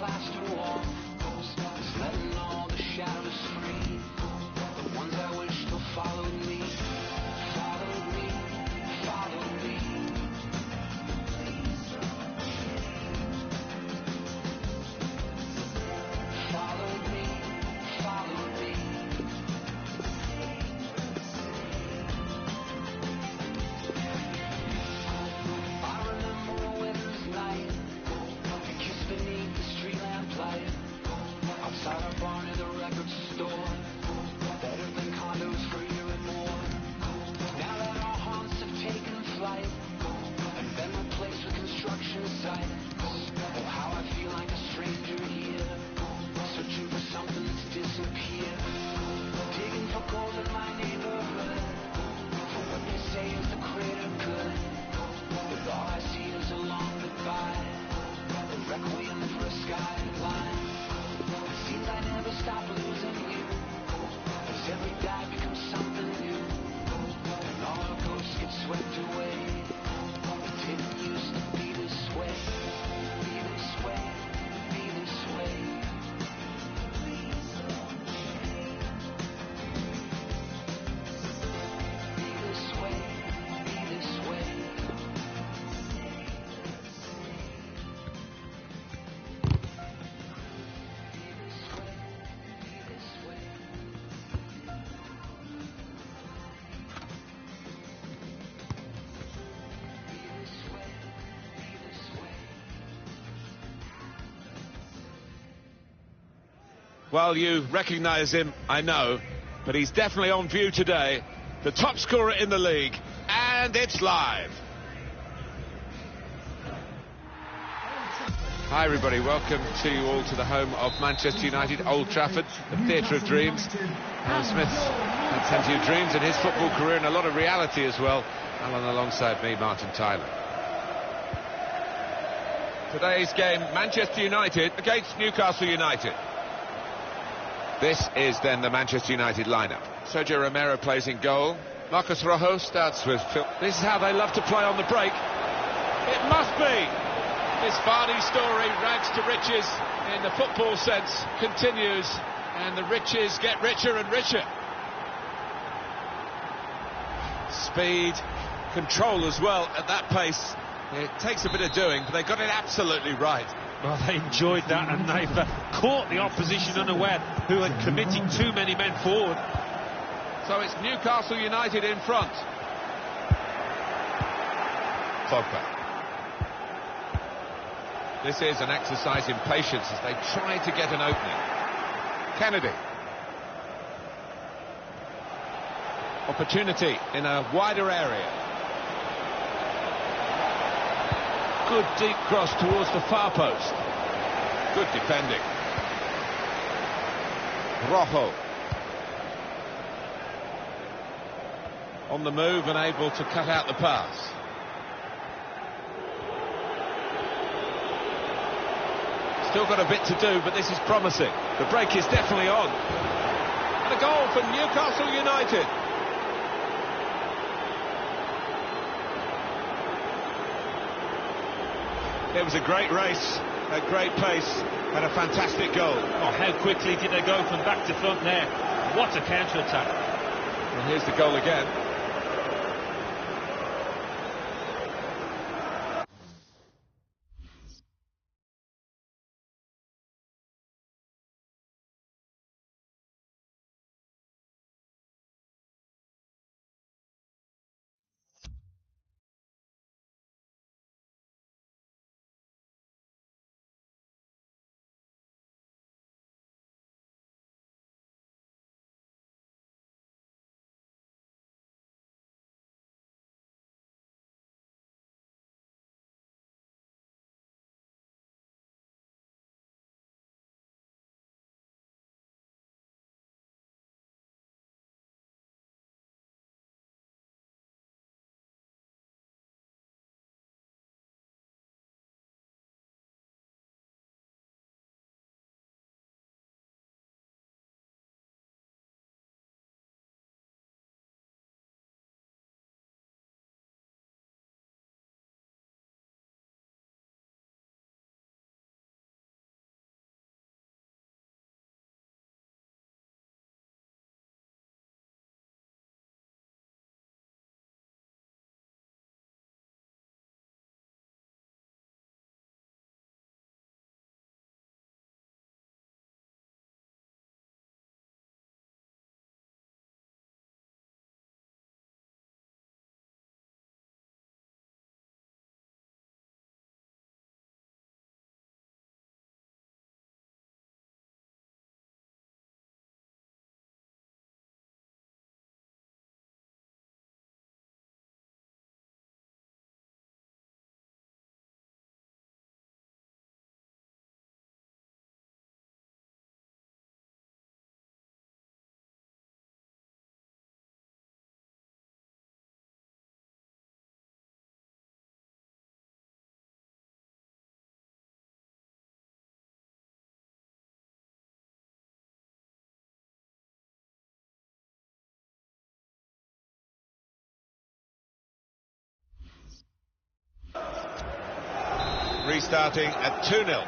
plaster wall, just letting all the shadows free. The ones I wish still followed me, followed me, followed me. Followed me, followed me. I remember a winter's night, a kiss beneath the street lamp light, outside our barn at the record store. Better than condos for a year and more. Now that our haunts have taken flight and been replaced with construction sites, oh how I feel like a stranger here, searching for something that's disappeared, digging for gold in my neighborhood, for what they say is the greater good. But all I see is a long goodbye, a requiem for a skyline. It seems I never stop losing you, as every day becomes something new, and all our ghosts get swept away. It didn't used to be this way, be this way, be this way. Be this way, be this way. Well, you recognise him, I know, but he's definitely on view today. The top scorer in the league, and it's live. Hi everybody, welcome to you all to the home of Manchester United, Old Trafford, the theatre of dreams. Alan Smith's had plenty of dreams in his football career and a lot of reality as well. Alan alongside me, Martin Tyler. Today's game, Manchester United against Newcastle United. This is then the Manchester United lineup. Sergio Romero plays in goal. Marcos Rojo starts with Phil. This is how they love to play on the break. It must be. This Vardy story, rags to riches in the football sense, continues, and the riches get richer and richer. Speed, control as well at that pace. It takes a bit of doing, but they got it absolutely right. Well, they enjoyed that, and they've caught the opposition unaware, who had committed too many men forward. So it's Newcastle United in front. Pogba. This is an exercise in patience as they try to get an opening. Kennedy. Opportunity in a wider area. Good deep cross towards the far post. Good defending. Rojo. On the move and able to cut out the pass. Still got a bit to do, but this is promising. The break is definitely on. And a goal for Newcastle United. It was a great race, a great pace, and a fantastic goal. Oh, how quickly did they go from back to front there? What a counter-attack. And here's the goal again. restarting at 2-0.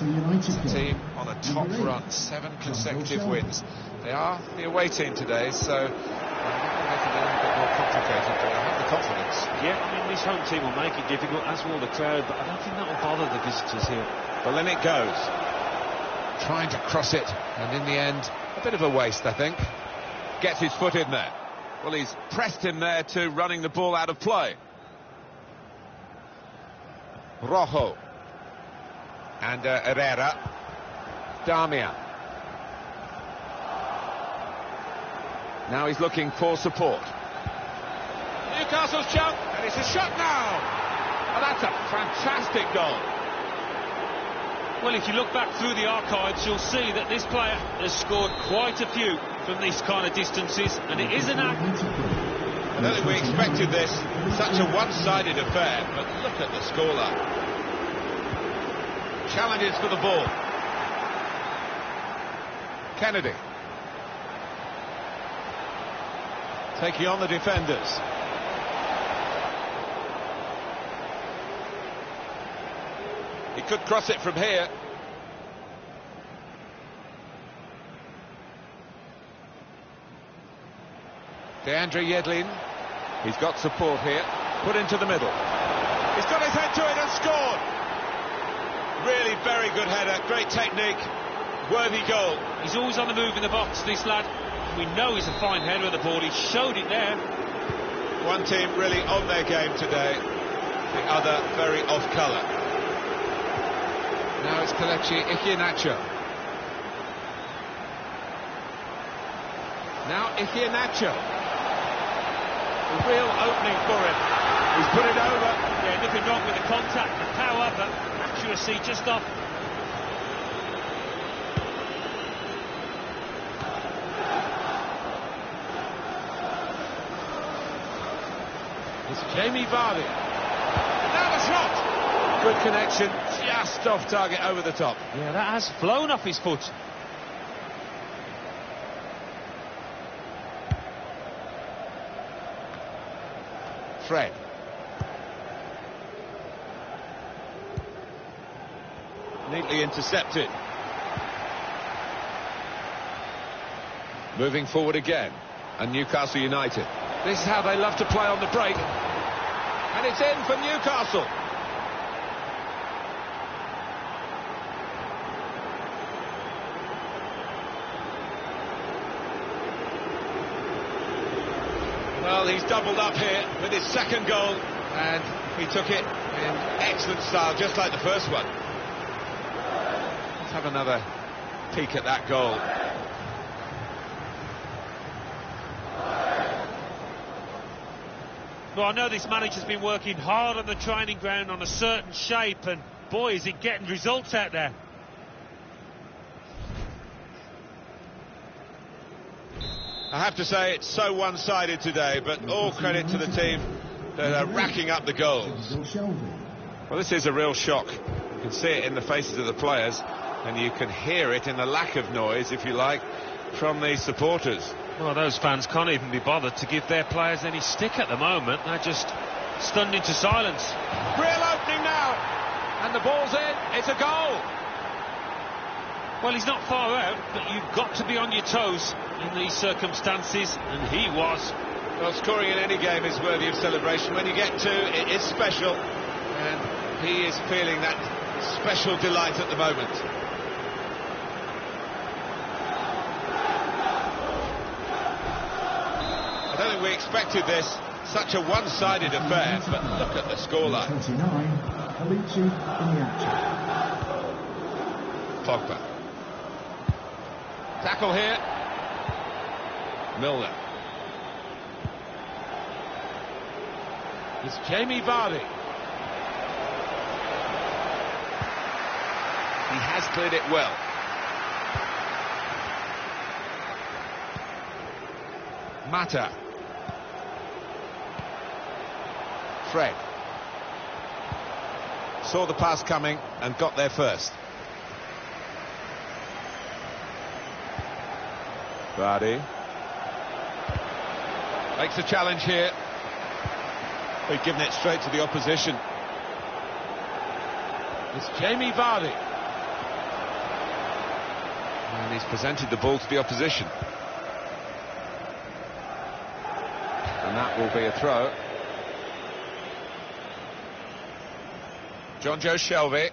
United Team on a top run, 7 consecutive wins. They are the away team today, so make it a little bit more complicated, but I have the confidence. Yeah, I mean, this home team will make it difficult, as will the crowd, but I don't think that will bother the visitors here. Well, then it goes. Trying to cross it, and in the end, a bit of a waste, I think. Gets his foot in there. Well, he's pressed him there to running the ball out of play. Rojo. And Herrera. Damian. Now he's looking for support. Newcastle's jump, and it's a shot now. Oh, that's a fantastic goal. Well, if you look back through the archives, you'll see that this player has scored quite a few from these kind of distances, and it is an act. I don't think we expected this, such a one-sided affair, but look at the scoreline. Challenges for the ball. Kennedy. Taking on the defenders. He could cross it from here. DeAndre Yedlin. He's got support here. Put into the middle. He's got his head to it and scored. Really very good header. Great technique. Worthy goal. He's always on the move in the box, this lad. We know he's a fine header of the ball. He showed it there. One team really on their game today. The other very off colour. Now it's Kelechi Iheanacho. Now Iheanacho. A real opening for him. He's put it over. Yeah, nothing wrong with the contact, the power, but accuracy just off. It's Jamie Vardy. Now the shot. Good connection, just off target over the top. Yeah, that has flown off his foot. Fred. Neatly intercepted. Moving forward again, and Newcastle United. This is how they love to play on the break. And it's in for Newcastle. Well, he's doubled up here with his second goal, and he took it in excellent style, just like the first one. Let's have another peek at that goal. Well, I know this manager's been working hard on the training ground on a certain shape, and boy, is he getting results out there. I have to say it's so one-sided today, but all credit to the team that are racking up the goals. Well, this is a real shock. You can see it in the faces of the players, and you can hear it in the lack of noise, if you like, from the supporters. Well, those fans can't even be bothered to give their players any stick at the moment. They're just stunned into silence. Real opening now, and the ball's in. It's a goal. Well, he's not far out, but you've got to be on your toes in these circumstances, and he was. Well, scoring in any game is worthy of celebration. When you get two, it is special, and he is feeling that special delight at the moment. I don't think we expected this, such a one-sided affair, but look at the scoreline. 29, Kelechi Iheanacho. Pogba. Tackle here. Milner. It's Jamie Vardy. He has cleared it well. Mata. Fred. Saw the pass coming and got there first. Vardy. Makes a challenge here. We've given it straight to the opposition. It's Jamie Vardy. And he's presented the ball to the opposition. And that will be a throw. John Joe Shelby.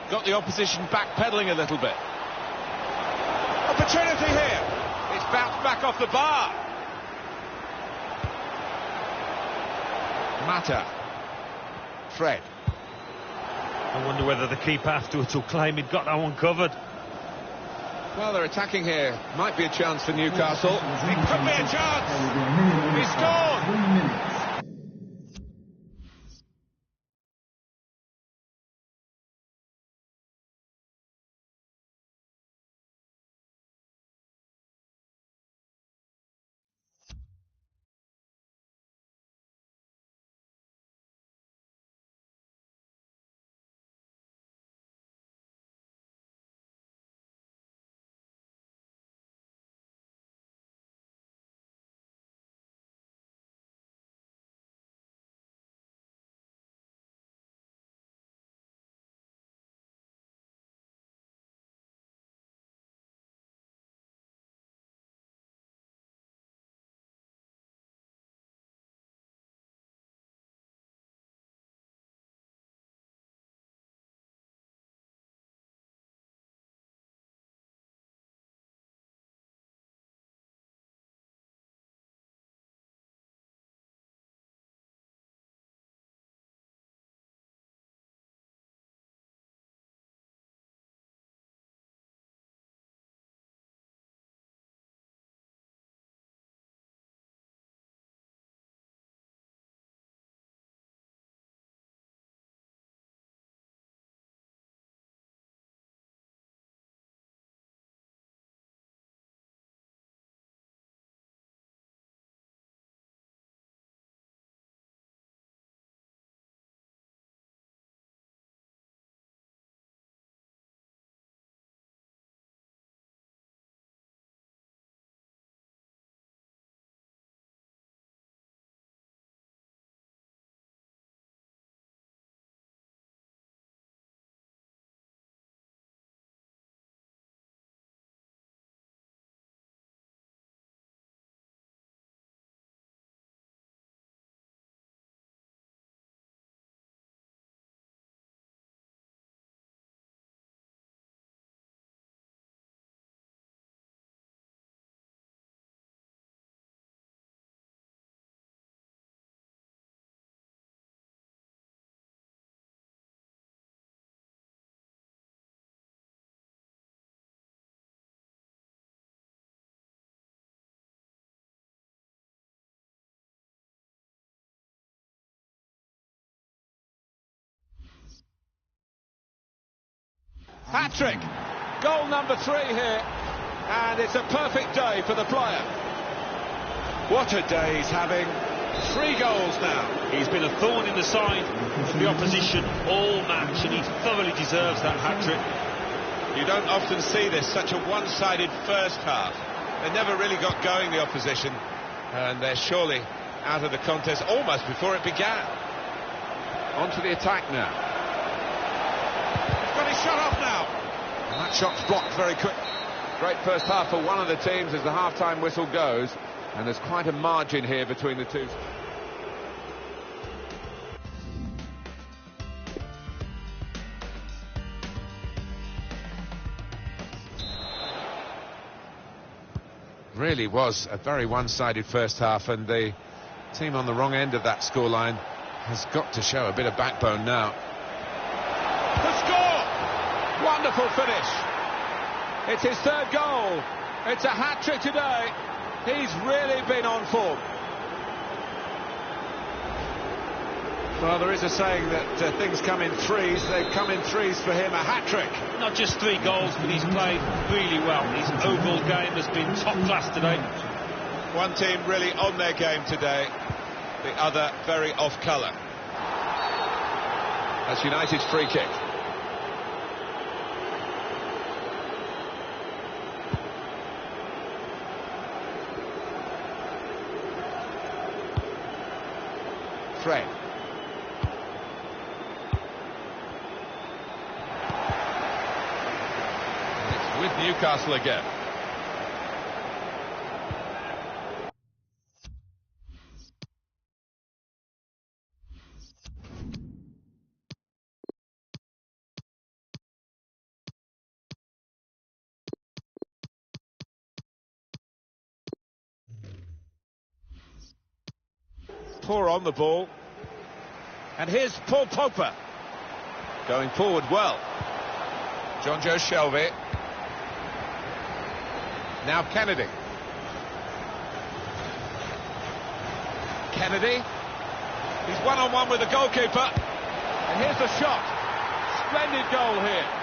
Got the opposition backpedaling a little bit. Opportunity here. It's bounced back off the bar. Mata. Fred. I wonder whether the keeper afterwards will claim he'd got that one covered. Well, they're attacking here. Might be a chance for Newcastle. It could be a chance. He scored. 3 minutes. Hat-trick. Goal number 3 here. And it's a perfect day for the player. What a day he's having. 3 goals now. He's been a thorn in the side of the opposition all match, and he thoroughly deserves that hat-trick. You don't often see this, such a one-sided first half. They never really got going, the opposition, and they're surely out of the contest almost before it began. On to the attack now. He's got his shot off now. And that shot's blocked very quick. Great first half for one of the teams as the half-time whistle goes, and there's quite a margin here between the two. Really was a very one-sided first half, and the team on the wrong end of that scoreline has got to show a bit of backbone now. The score! Wonderful finish. It's his 3rd goal. It's a hat-trick today. He's really been on form. Well, there is a saying that things come in threes. They've come in threes for him. A hat-trick. Not just 3 goals, but he's played really well. His overall game has been top class today. One team really on their game today, the other very off colour. That's United's free kick. Fred. with Newcastle again. Poor on the ball. And here's Paul Pogba. Going forward well. John Joe Shelby. Now Kennedy. Kennedy. He's one-on-one with the goalkeeper. And here's the shot. Splendid goal here.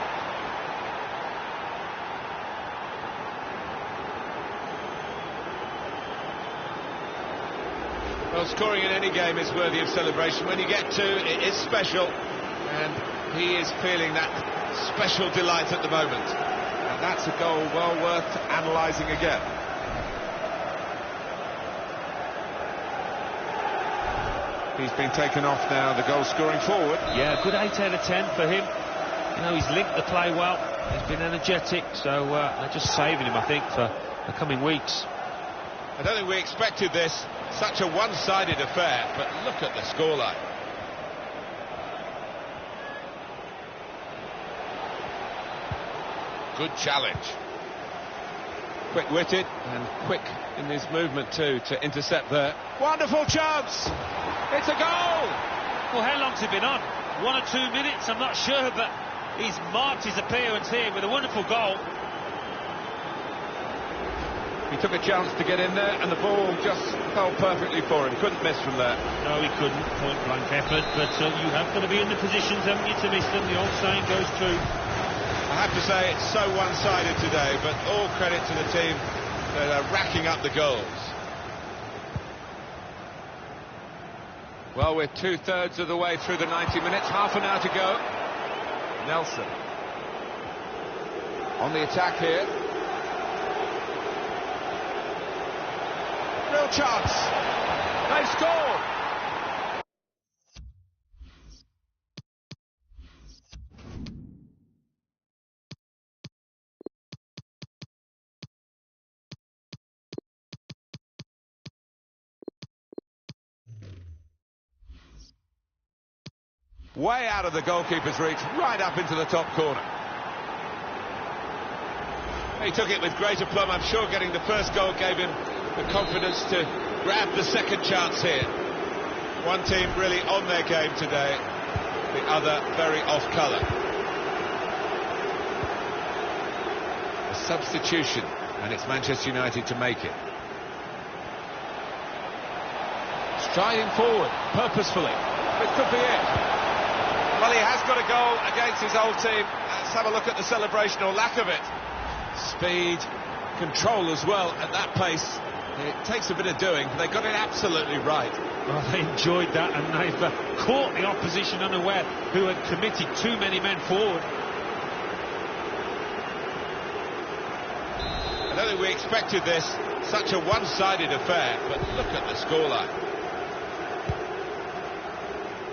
Well, scoring in any game is worthy of celebration. When you get two, it is special. And he is feeling that special delight at the moment. And that's a goal well worth analysing again. He's been taken off now, the goal scoring forward. Yeah, good 8 out of 10 for him. You know, he's linked the play well. He's been energetic, so they're just saving him, I think, for the coming weeks. I don't think we expected this, such a one-sided affair, but look at the scoreline. Good challenge. Quick-witted and quick in his movement too to intercept there. Wonderful chance! It's a goal! Well, how long's he been on? 1 or 2 minutes, I'm not sure, but he's marked his appearance here with a wonderful goal. He took a chance to get in there and the ball just fell perfectly for him. Couldn't miss from there. No, he couldn't. Point blank effort, but you have got to be in the positions, haven't you, to miss them? The old saying goes true. I have to say it's so one-sided today, but all credit to the team that are racking up the goals. Well, we're 2/3 of the way through the 90 minutes, half an hour to go. Nelson on the attack here. Real chance. They've scored. Way out of the goalkeeper's reach, right up into the top corner. He took it with great aplomb. I'm sure getting the first goal gave him the confidence to grab the second chance here. One team really on their game today, the other very off colour. A substitution, and it's Manchester United to make it. Striding forward, purposefully. It could be it. Well, he has got a goal against his old team. Let's have a look at the celebration, or lack of it. Speed, control as well at that pace. It takes a bit of doing, but they got it absolutely right. Well, they enjoyed that, and they've caught the opposition unaware, who had committed too many men forward. I don't think we expected this, such a one-sided affair, but look at the scoreline.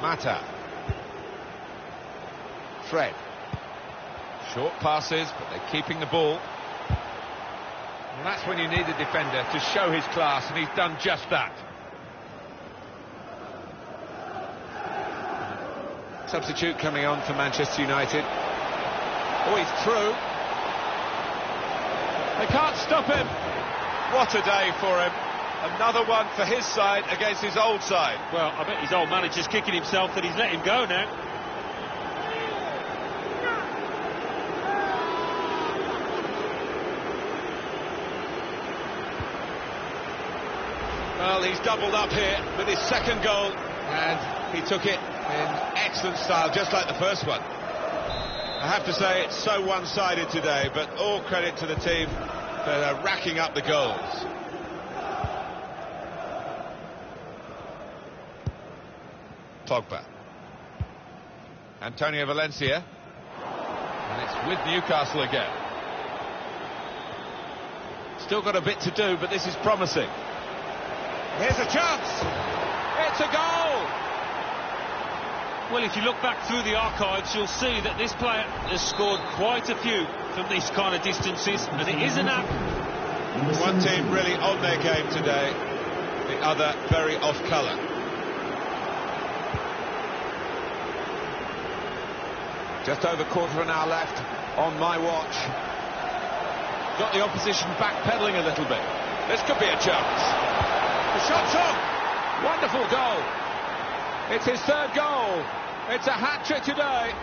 Mata. Fred. Short passes, but they're keeping the ball. And that's when you need a defender to show his class, and he's done just that. Substitute coming on for Manchester United. Oh, he's through. They can't stop him. What a day for him. Another one for his side against his old side. Well, I bet his old manager's kicking himself that he's let him go now. Well, he's doubled up here with his second goal, and he took it in excellent style, just like the first one. I have to say, it's so one-sided today, but all credit to the team that are racking up the goals. Pogba. Antonio Valencia. And it's with Newcastle again. Still got a bit to do, but this is promising. Here's a chance. It's a goal. Well, if you look back through the archives, you'll see that this player has scored quite a few from these kind of distances, and it is an app. One team really on their game today, the other very off colour. Just over quarter of an hour left on my watch. Got the opposition backpedaling a little bit. This could be a chance. The shot's on. Wonderful goal. It's his third goal. It's a hat-trick today.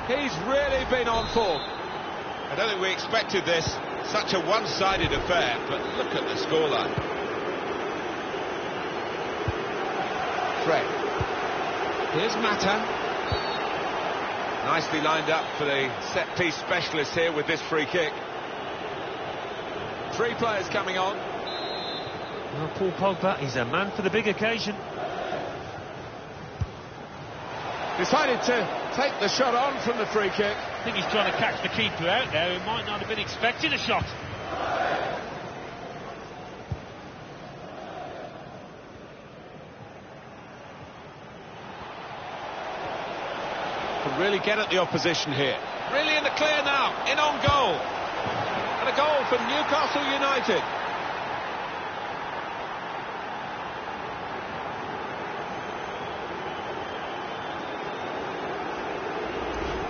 He's really been on form. I don't think we expected this. Such a one-sided affair, but look at the scoreline. Fred. Here's Mata. Nicely lined up for the set-piece specialist here with this free kick. 3 players coming on. Well, Paul Pogba, he's a man for the big occasion. Decided to take the shot on from the free kick. I think he's trying to catch the keeper out there, who might not have been expecting a shot. Can really get at the opposition here. Really in the clear now, in on goal. And a goal for Newcastle United.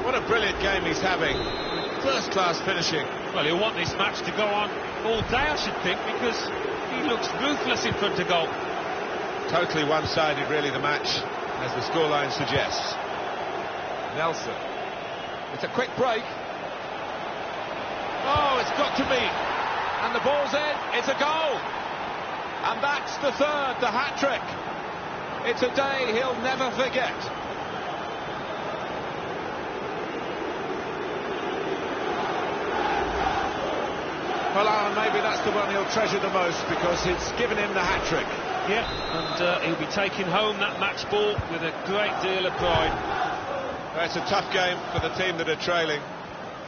What a brilliant game he's having. First-class finishing. Well, he'll want this match to go on all day, I should think, because he looks ruthless in front of goal. Totally one-sided, really, the match, as the scoreline suggests. Nelson. It's a quick break. Oh, it's got to be. And the ball's in. It's a goal. And that's the third, the hat-trick. It's a day he'll never forget. Well, Alan, maybe that's the one he'll treasure the most, because it's given him the hat-trick. Yeah, and he'll be taking home that match ball with a great deal of pride. Well, it's a tough game for the team that are trailing.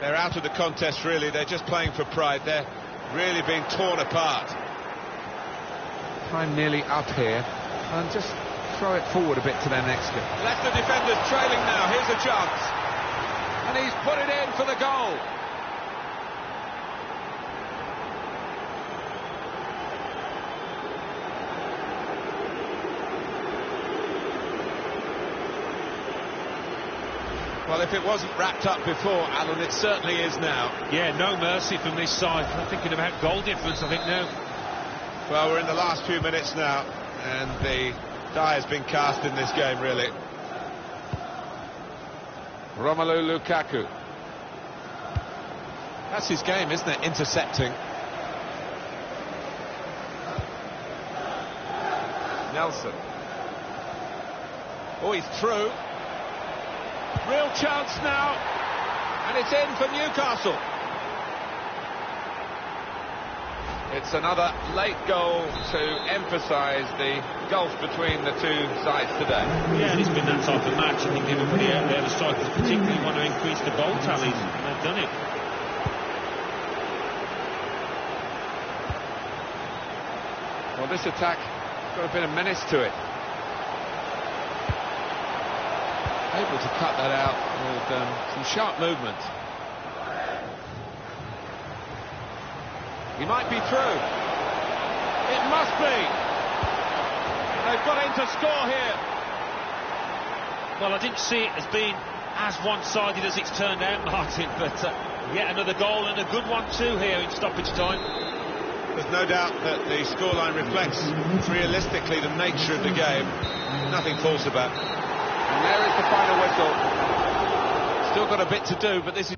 They're out of the contest, really. They're just playing for pride. They're really being torn apart. Time nearly up here, and just throw it forward a bit to their next game. Leicester defenders trailing now. Here's a chance. And he's put it in for the goal. Well, if it wasn't wrapped up before, Alan, it certainly is now. Yeah, no mercy from this side. I'm thinking about goal difference, I think, now. Well, we're in the last few minutes now, and the die has been cast in this game, really. Romelu Lukaku. That's his game, isn't it? Intercepting. Nelson. Oh, he's through. Real chance now, and it's in for Newcastle. It's another late goal to emphasise the gulf between the two sides today. Yeah, and it's been that type of match. I think everybody out there, the strikers particularly, want to increase the goal tallies, and they've done it. Well, this attack's got a bit of menace to it. Able to cut that out with some sharp movement. He might be through. It must be. They've got in to score here. Well, I didn't see it as being as one-sided as it's turned out, Martin, but yet another goal, and a good one too here in stoppage time. There's no doubt that the scoreline reflects realistically the nature of the game. Nothing false about it. And there is the final whistle. Still got a bit to do, but this is...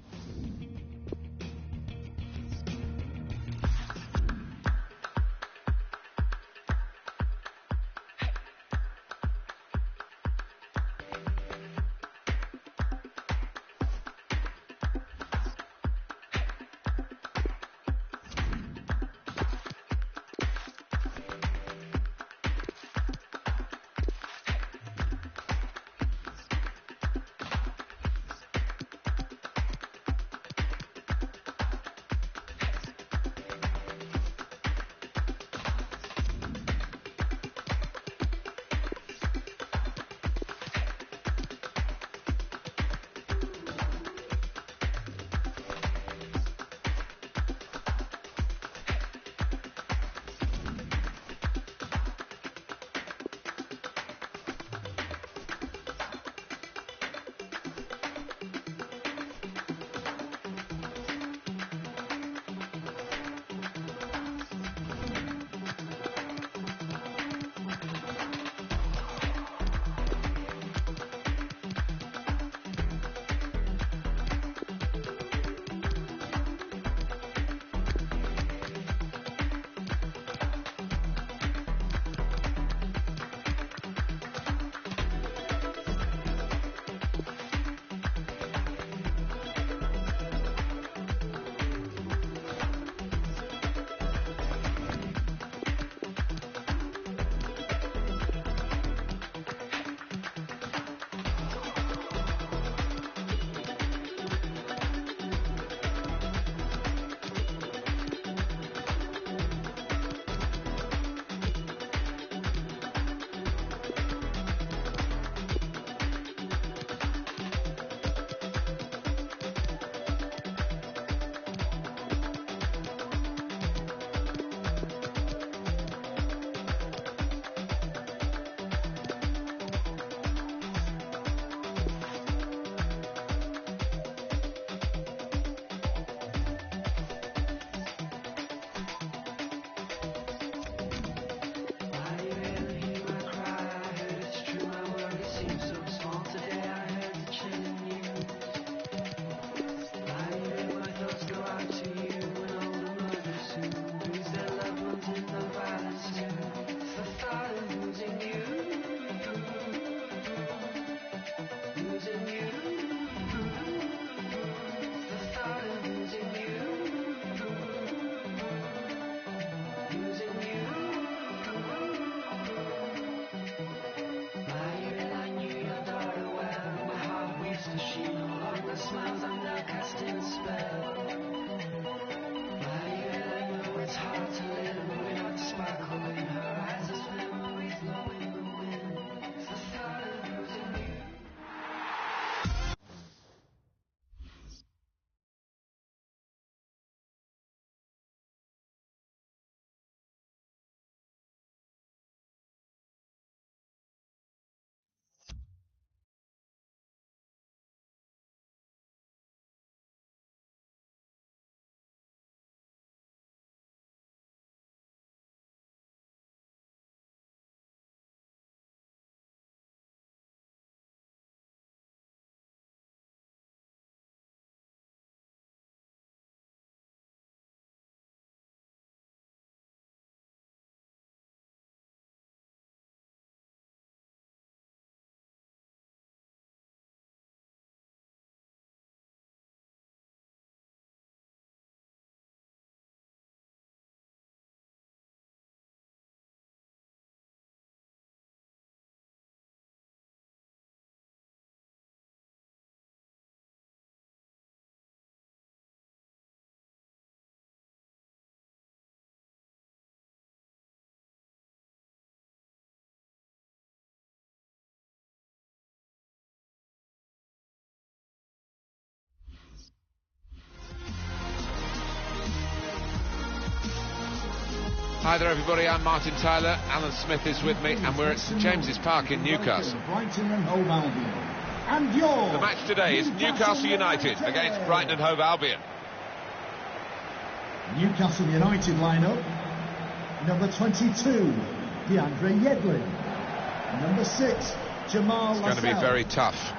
Hi there everybody, I'm Martin Tyler, Alan Smith is with me, and we're at St James's Park in Newcastle. Brighton and Hove Albion. And your The match today is Newcastle United against Brighton and Hove Albion. Newcastle United lineup. Number 22, DeAndre Yedlin. Number 6, Jamal It's going to be very tough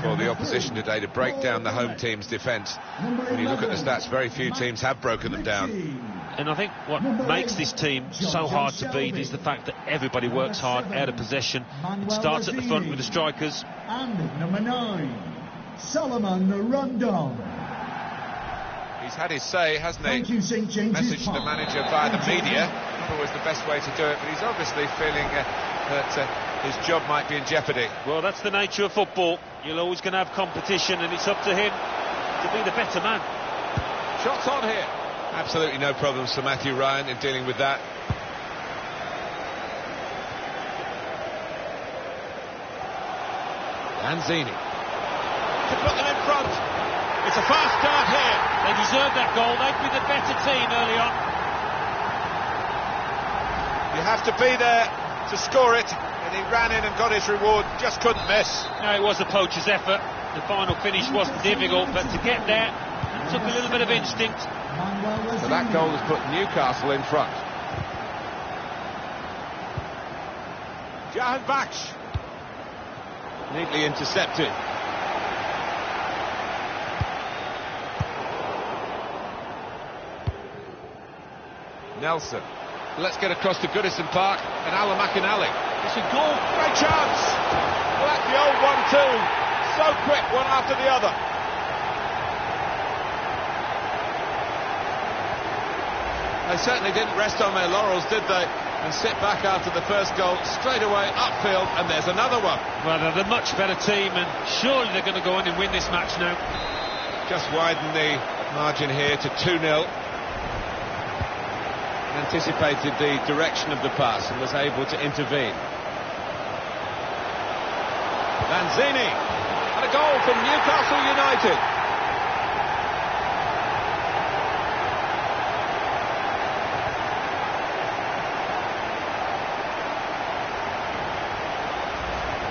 for the opposition today to break down the home team's defence. When you look at the stats, very few teams have broken them down. And I think what makes this team so hard to beat is the fact that everybody works hard out of possession. It starts at the front with the strikers. And number 9, Solomon Rondon. He's had his say, hasn't he? Thank you, St. James's Messaged the Park. manager via the media. Not always the best way to do it, but he's obviously feeling that his job might be in jeopardy. Well, that's the nature of football. You're always going to have competition, and it's up to him to be the better man. Shots on here. Absolutely no problems for Matthew Ryan in dealing with that. Lanzini to put them in front. It's a fast start here. They deserved that goal. They'd be the better team early on. You have to be there to score it, and he ran in and got his reward, just couldn't miss. No, it was a poacher's effort. The final finish wasn't difficult, but to get there, it took a little bit of instinct. So that goal has put Newcastle in front. Jahan Baksh, neatly intercepted. Nelson. Let's get across to Goodison Park and Alan McInally. It's a goal. Great chance! Well, that's the old 1-2. So quick, one after the other. They certainly didn't rest on their laurels, did they? And sit back after the first goal, straight away upfield, and there's another one. Well, they're the much better team, and surely they're going to go on and win this match now. Just widen the margin here to 2-0. Anticipated the direction of the pass and was able to intervene. Lanzini, and a goal from Newcastle United.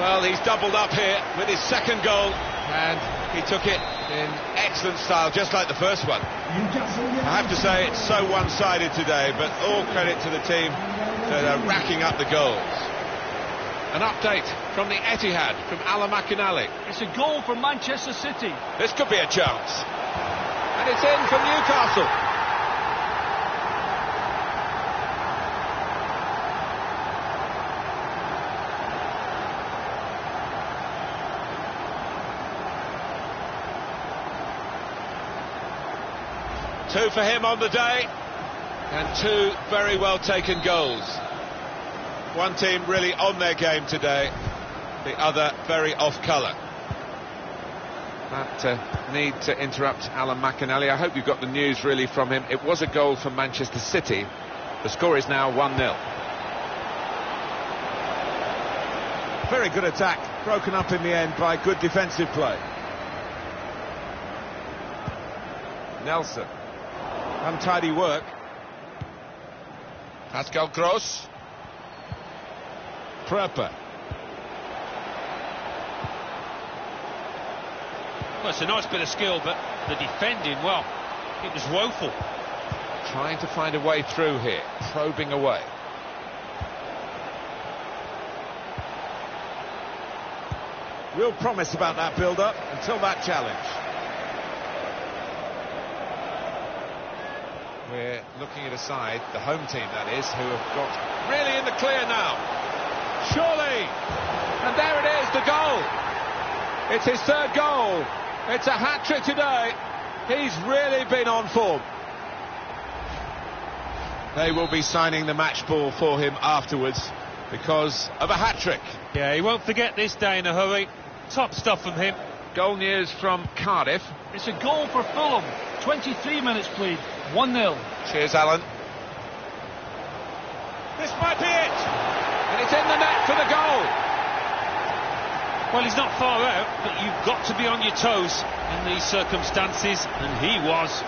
Well, he's doubled up here with his second goal, and he took it in excellent style, just like the first one. I have to say, it's so one-sided today, but all credit to the team that are racking up the goals. An update from the Etihad, from Alan McInally. It's a goal for Manchester City. This could be a chance. And it's in for Newcastle. Two for him on the day, and two very well taken goals. One team really on their game today, the other very off colour. That need to interrupt Alan McInally. I hope you got the news really from him. It was a goal for Manchester City. The score is now 1-0. Very good attack, broken up in the end by good defensive play. Nelson. Untidy work. Pascal Gross. Prepper. Well, it's a nice bit of skill, but the defending, well, it was woeful. Trying to find a way through here, probing away. Real promise about that build-up until that challenge. We're looking at a side, the home team that is, who have got really in the clear now. Surely! And there it is, the goal! It's his third goal. It's a hat-trick today. He's really been on form. They will be signing the match ball for him afterwards because of a hat-trick. Yeah, he won't forget this day in a hurry. Top stuff from him. Goal news from Cardiff. It's a goal for Fulham. 23 minutes played. 1-0. Cheers, Alan. This might be it. And it's in the net for the goal. Well, he's not far out, but you've got to be on your toes in these circumstances, and he was.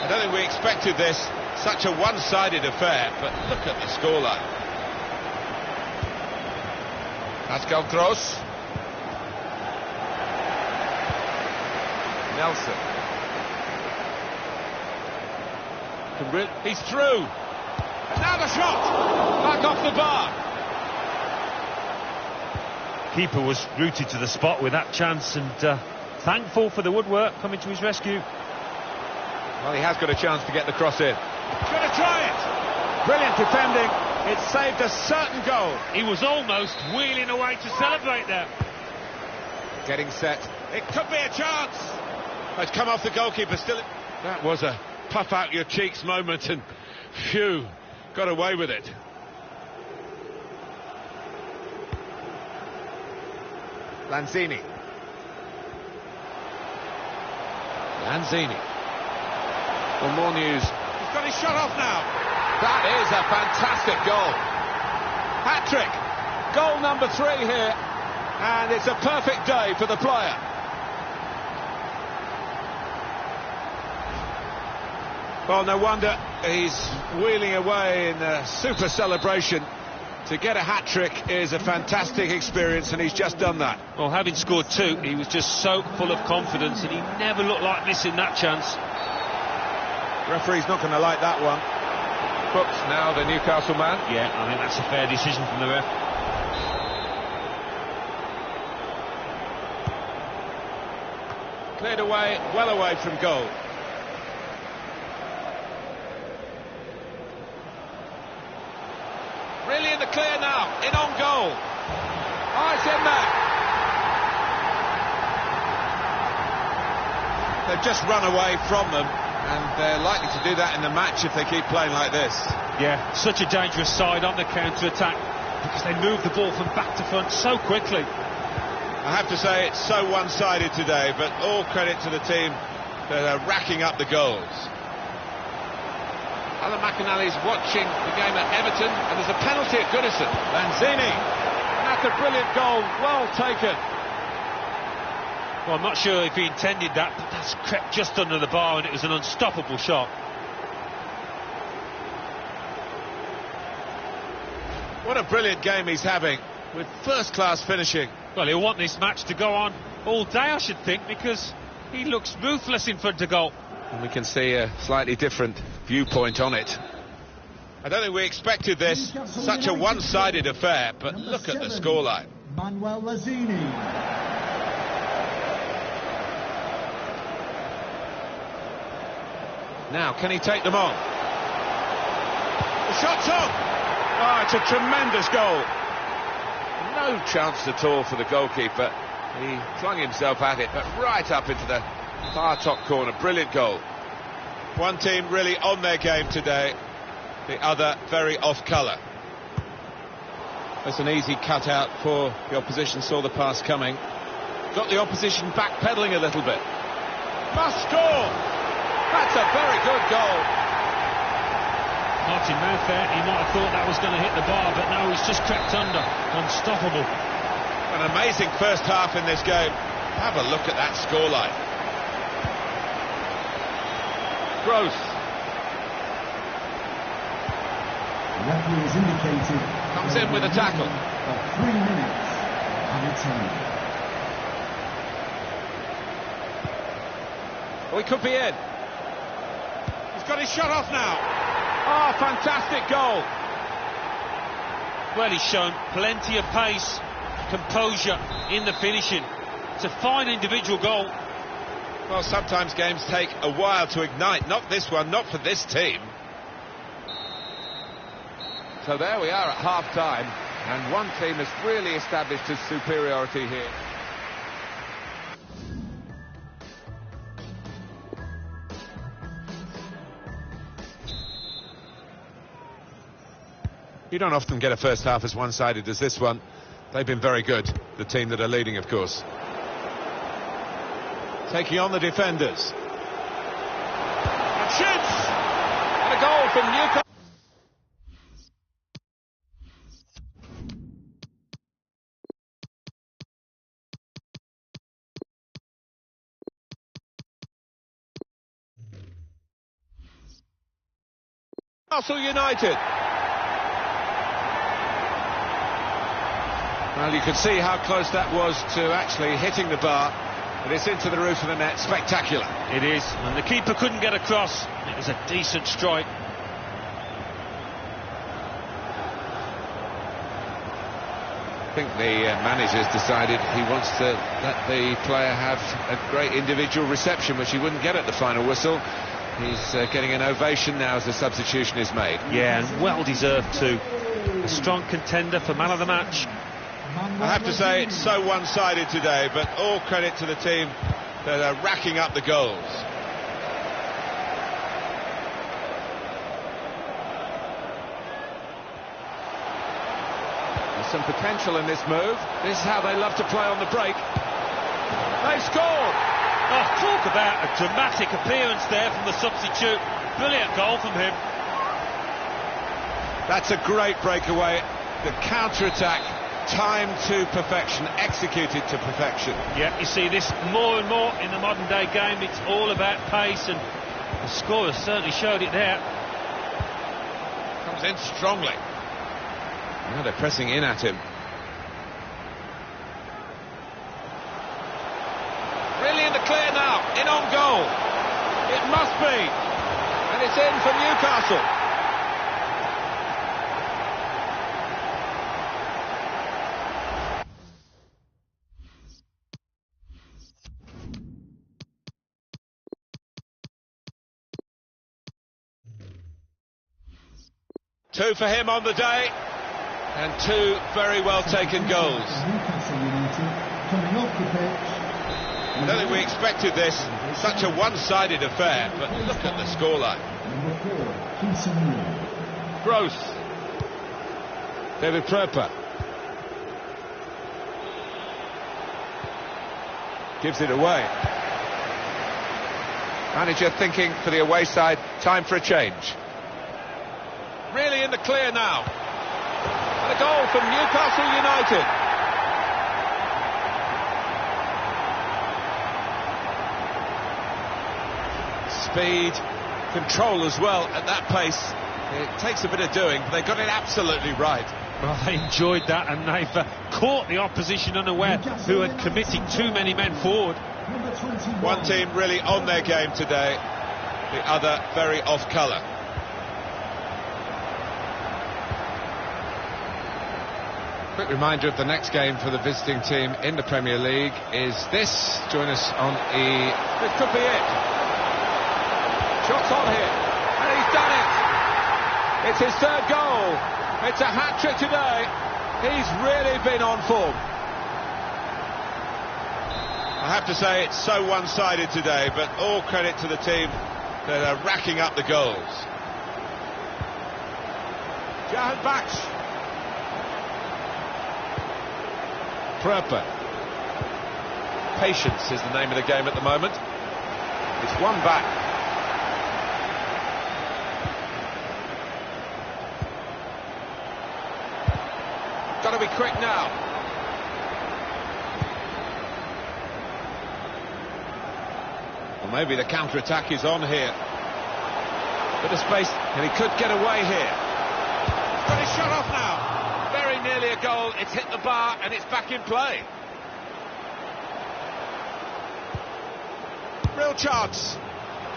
A I don't think we expected this, such a one-sided affair, but look at the scoreline. Pascal Gross. Nelson. He's through. And now the shot! Back off the bar. Keeper was rooted to the spot with that chance, and thankful for the woodwork coming to his rescue. Well, he has got a chance to get the cross in. He's going to try it! Brilliant defending. It saved a certain goal. He was almost wheeling away to celebrate there. Getting set. It could be a chance. It's come off the goalkeeper still. That was a puff out your cheeks moment, and phew, got away with it. Lanzini. Well, more news. He's got his shot off now. That is a fantastic goal. Hat-trick. Goal number 3 here. And it's a perfect day for the player. Well, no wonder he's wheeling away in a super celebration. To get a hat-trick is a fantastic experience, and he's just done that. Well, having scored 2, he was just so full of confidence, and he never looked like missing that chance. Referee's not going to like that one. Brooks now the Newcastle man. Yeah, I think that's a fair decision from the ref. Cleared away, well away from goal. Really in the clear now, in on goal. Oh, it's in there. They've just run away from them, and they're likely to do that in the match if they keep playing like this. Yeah, such a dangerous side on the counter-attack, because they move the ball from back to front so quickly. I have to say it's so one-sided today, but all credit to the team that are racking up the goals. Alan McInally's watching the game at Everton, and there's a penalty at Goodison. Lanzini, that's a brilliant goal, well taken. Well, I'm not sure if he intended that, but that's crept just under the bar, and it was an unstoppable shot. What a brilliant game he's having, with first-class finishing. Well, he'll want this match to go on all day, I should think, because he looks ruthless in front of goal. And we can see a slightly different viewpoint on it. I don't think we expected this, such a one-sided affair, but look at the scoreline. Manuel Lanzini. Now, can he take them on? The shot's on! Oh, it's a tremendous goal. No chance at all for the goalkeeper. He flung himself at it, but right up into the far top corner. Brilliant goal. One team really on their game today, the other very off colour. That's an easy cutout for the opposition, saw the pass coming. Got the opposition backpedaling a little bit. Must score! That's a very good goal. Martin Mouth there, he might have thought that was going to hit the bar, but no, he's just crept under. Unstoppable. An amazing first half in this game. Have a look at that scoreline. Gross. The referee has indicated Comes in with a tackle. Of 3 minutes added time. Well, he could be in. He's got his shot off now. Oh, fantastic goal. Well, he's shown plenty of pace, composure in the finishing. It's a fine individual goal. Well, sometimes games take a while to ignite. Not this one, not for this team. So there we are at half-time, and one team has really established its superiority here. You don't often get a first half as one-sided as this one. They've been very good, the team that are leading, of course. Taking on the defenders. And shoots! And a goal from Newcastle. Newcastle United. Well, you can see how close that was to actually hitting the bar, but it's into the roof of the net. Spectacular. It is, and the keeper couldn't get across. It was a decent strike. I think the manager's decided he wants to let the player have a great individual reception, which he wouldn't get at the final whistle. He's getting an ovation now as the substitution is made. Yeah, and well deserved too. A strong contender for man of the match. I have to say it's so one-sided today, but all credit to the team that are racking up the goals. There's some potential in this move. This is how they love to play on the break. They've scored! Oh, talk about a dramatic appearance there from the substitute. Brilliant goal from him. That's a great breakaway. The counter-attack, timed to perfection, executed to perfection. Yeah, you see this more and more in the modern-day game. It's all about pace, and the scorer certainly showed it there. Comes in strongly. Now they're pressing in at him. Really in the clear now, in on goal. It must be. And it's in for Newcastle. Two for him on the day, and two very well taken goals. Newcastle United coming off the pitch. I don't think we expected this, such a one-sided affair, but look at the scoreline. Number 4, Gross. David Pröper. Gives it away. Manager thinking for the away side, time for a change. Really in the clear now. And a goal from Newcastle United. Speed, control as well at that pace. It takes a bit of doing, but they got it absolutely right. Well, they enjoyed that, and they've caught the opposition unaware, who had committed too many men forward. number 21. One team really on their game today, the other very off colour. Quick reminder of the next game for the visiting team in the Premier League is this. Join us on E. It could be it. Shots on here, and he's done it. It's his third goal. It's a hat-trick today. He's really been on form. I have to say it's so one-sided today, but all credit to the team that are racking up the goals. Jahan Baksh. Pröper. Patience is the name of the game at the moment. It's one back. Got to be quick now. Well, maybe the counter-attack is on here. Bit of space, and he could get away here. He's got his shot off now. Very nearly a goal. It's hit the bar, and it's back in play. Real chance.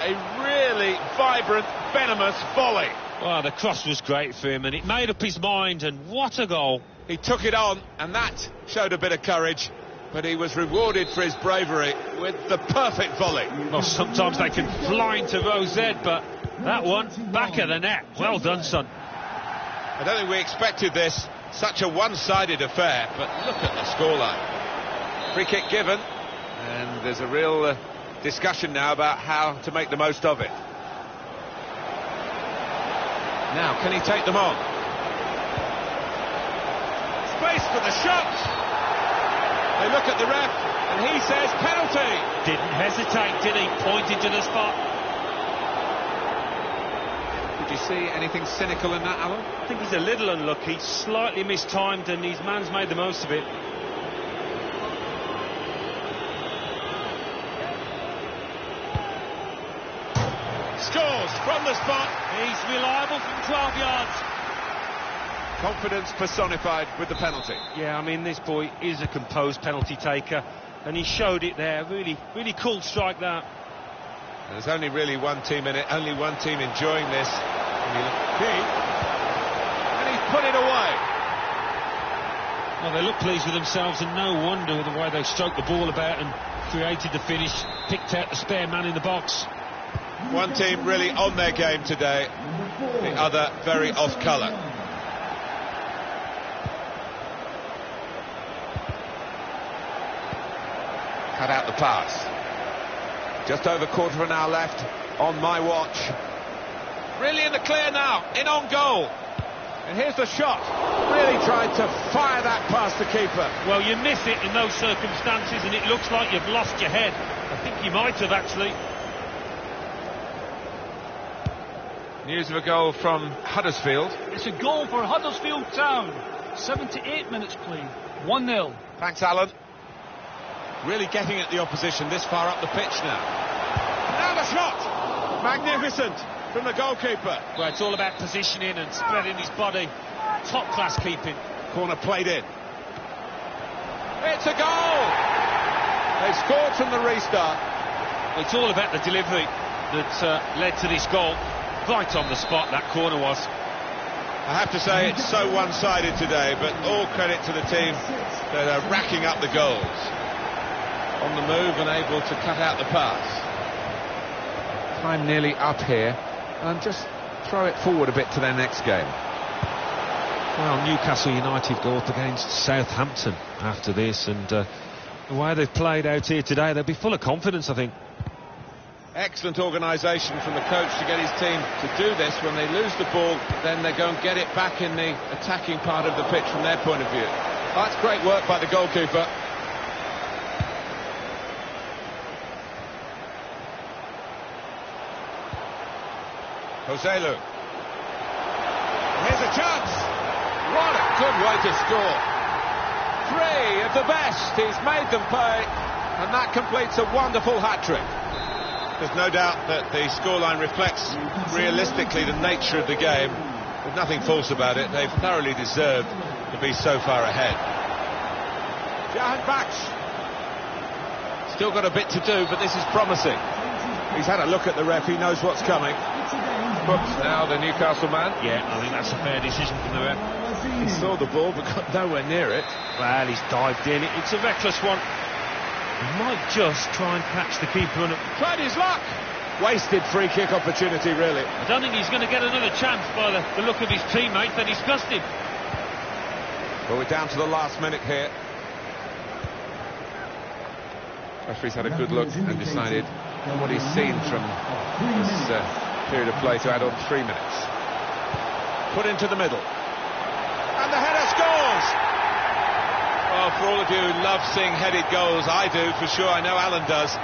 A really vibrant, venomous volley. Well, the cross was great for him, and it made up his mind, and what a goal. He took it on, and that showed a bit of courage, but he was rewarded for his bravery with the perfect volley. Well, sometimes they can fly into Rose Z, but that one, back of the net. Well done, son. I don't think we expected this, such a one-sided affair, but look at the scoreline. Free kick given, and there's a real discussion now about how to make the most of it. Now, can he take them on? Space for the shot! They look at the ref, and he says penalty! Didn't hesitate, did he? Pointed to the spot. Did you see anything cynical in that, Alan? I think he's a little unlucky, slightly mistimed, and his man's made the most of it. scores from the spot. He's reliable from 12 yards. Confidence personified with the penalty. Yeah, I mean, this boy is a composed penalty taker, and he showed it there. Really, really cool strike that. There's only really one team in it, only one team enjoying this. And he's put it away. Well, they look pleased with themselves, and no wonder with the way they stroked the ball about and created the finish, picked out the spare man in the box. One team really on their game today, the other very off colour. Cut out the pass. Just over quarter of an hour left on my watch. Really in the clear now, in on goal. And here's the shot. Really tried to fire that past the keeper. Well, you miss it in those circumstances, and it looks like you've lost your head. I think you might have, actually. News of a goal from Huddersfield. It's a goal for Huddersfield Town. 78 minutes played. 1-0. Thanks, Alan. Really getting at the opposition this far up the pitch now. Now the shot! Magnificent from the goalkeeper. Well, it's all about positioning and spreading his body. Top-class keeping. Corner played in. It's a goal! They scored from the restart. It's all about the delivery that led to this goal. Right on the spot, that corner was. I have to say it's so one-sided today, but all credit to the team that are racking up the goals. On the move and able to cut out the pass. Time nearly up here, and just throw it forward a bit to their next game. Well, Newcastle United go up against Southampton after this, and the way they've played out here today, they'll be full of confidence, I think. Excellent organisation from the coach to get his team to do this. When they lose the ball, then they go and get it back in the attacking part of the pitch from their point of view. That's great work by the goalkeeper. Joselu. Here's a chance. What a good way to score. Three of the best. He's made them pay, and that completes a wonderful hat-trick. There's no doubt that the scoreline reflects realistically the nature of the game. There's nothing false about it. They've thoroughly deserved to be so far ahead. Jahan Baksh. Still got a bit to do, but this is promising. He's had a look at the ref. He knows what's coming. Brooks now, the Newcastle man. Yeah, I think that's a fair decision from the ref. He saw the ball but got nowhere near it. Well, he's dived in. It's a reckless one. He might just try and catch the keeper on it. Tried his luck. Wasted free kick opportunity, really. I don't think he's going to get another chance by the look of his teammates. They discussed him. Well, we're down to the last minute here. Referee's had a good look and decided what he's seen from this period of play to add on 3 minutes. Put into the middle. And the header scores! Well, for all of you who love seeing headed goals, I do, for sure. I know Alan does.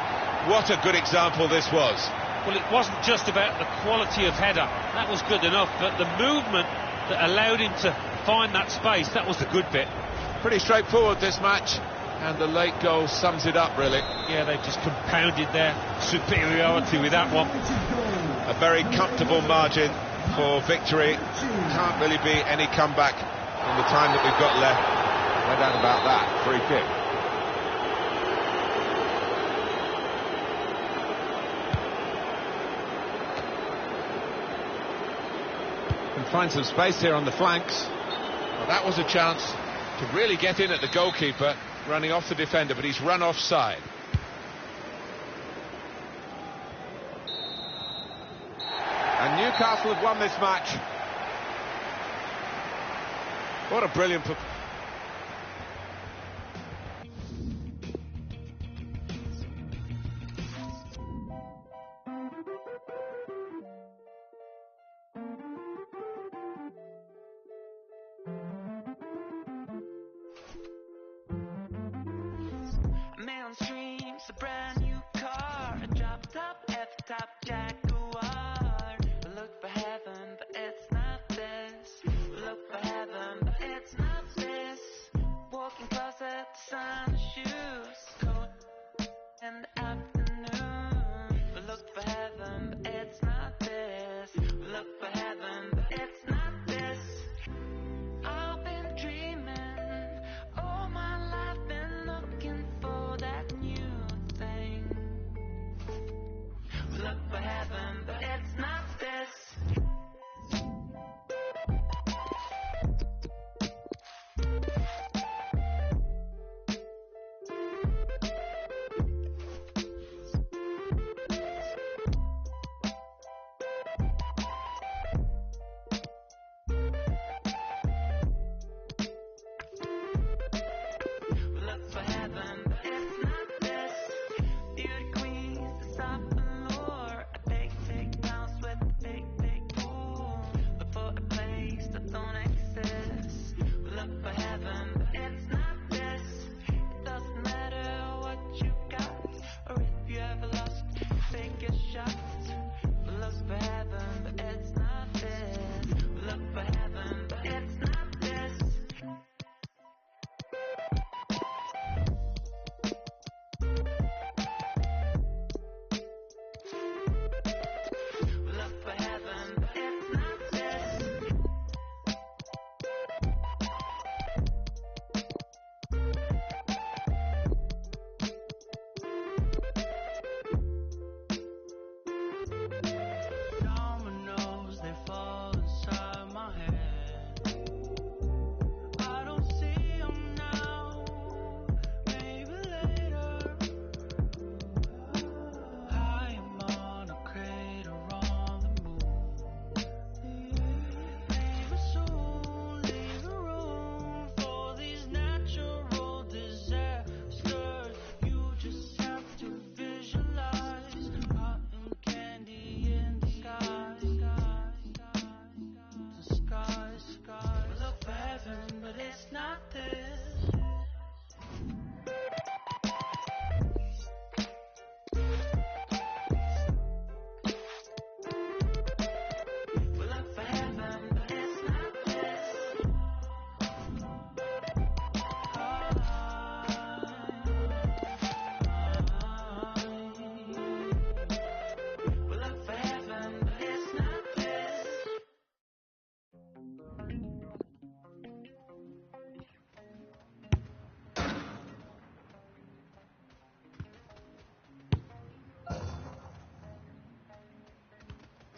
What a good example this was. Well, it wasn't just about the quality of header. That was good enough, but the movement that allowed him to find that space, that was the good bit. Pretty straightforward, this match. And the late goal sums it up, really. Yeah, they've just compounded their superiority with that one. A very comfortable margin for victory. Can't really be any comeback in the time that we've got left. No doubt about that. Free kick. Can find some space here on the flanks. Well, that was a chance to really get in at the goalkeeper, running off the defender, but he's run offside. And Newcastle have won this match. What a brilliant performance. Mainstream's a brand new car, a drop top, F-top Jaguar. We look for heaven, but it's not this. We look for heaven, but it's not this. Walking closer to sun shoes, cold in the afternoon. We look for heaven, but it's not this.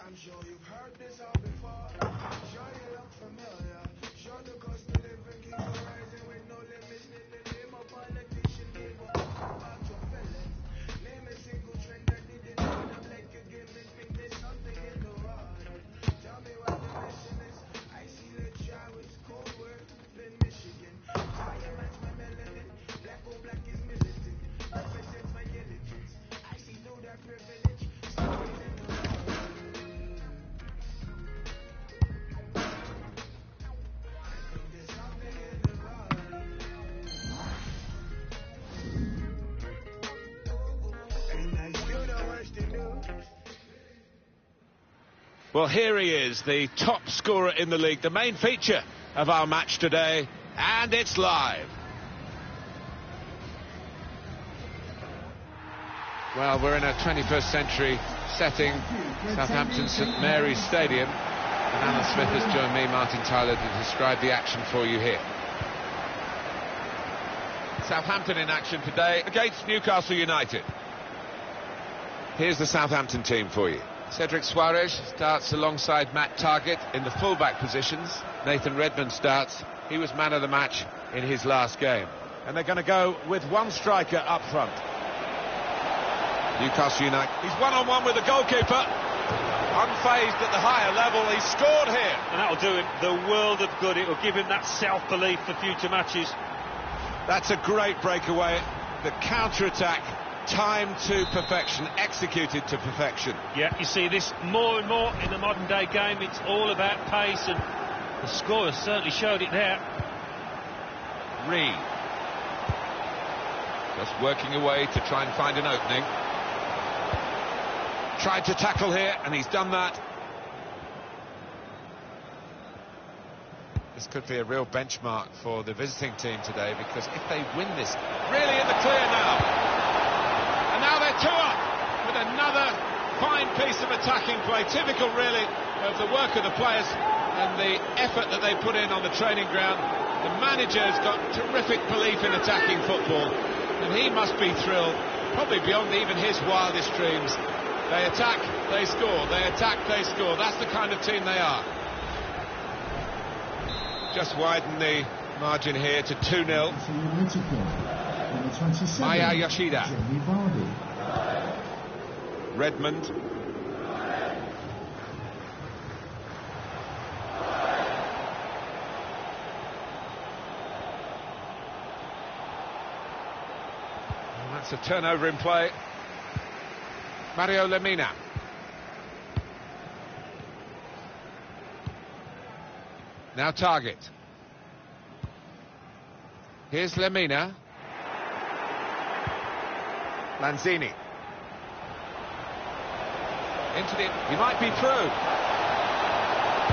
I'm sure you've heard this all before. Sure you look familiar. Sure the cost of living keeps on rising with no limits. Name a politician, give up about your feelings. Name a single trend that didn't hold up like a gimmick. Think there's something in the water. Tell me what the mission is. I see the showers, cold work in Michigan. Fire match my melanin. Black on black is militant. Represents my diligence. I see through that privilege. Something's in the water. Well, here he is, the top scorer in the league, the main feature of our match today, and it's live. Well, we're in a 21st century setting, Southampton St Mary's Stadium, and Alan Smith has joined me, Martin Tyler, to describe the action for you here. Southampton in action today against Newcastle United. Here's the Southampton team for you. Cedric Suarez starts alongside Matt Targett in the full-back positions. Nathan Redmond starts. He was man of the match in his last game. And they're going to go with one striker up front. Newcastle United. He's one-on-one with the goalkeeper. Unfazed at the higher level. He scored here. And that'll do him the world of good. It'll give him that self-belief for future matches. That's a great breakaway. The counter-attack timed to perfection, executed to perfection. Yeah, you see this more and more in the modern day game. It's all about pace, and the scorer certainly showed it there. Reed just working away to try and find an opening. Tried to tackle here, and he's done that. This could be a real benchmark for the visiting team today, because if they win this, really in the clear now. And now they're 2 up with another fine piece of attacking play, typical really of the work of the players and the effort that they put in on the training ground. The manager's got terrific belief in attacking football, and he must be thrilled, probably beyond even his wildest dreams. They attack, they score, they attack, they score. That's the kind of team they are. Just widen the margin here to 2-0. Maya Yoshida. Redmond. And that's a turnover in play. Mario Lemina. Now Targett. Here's Lemina. Lanzini. Into the... He might be through.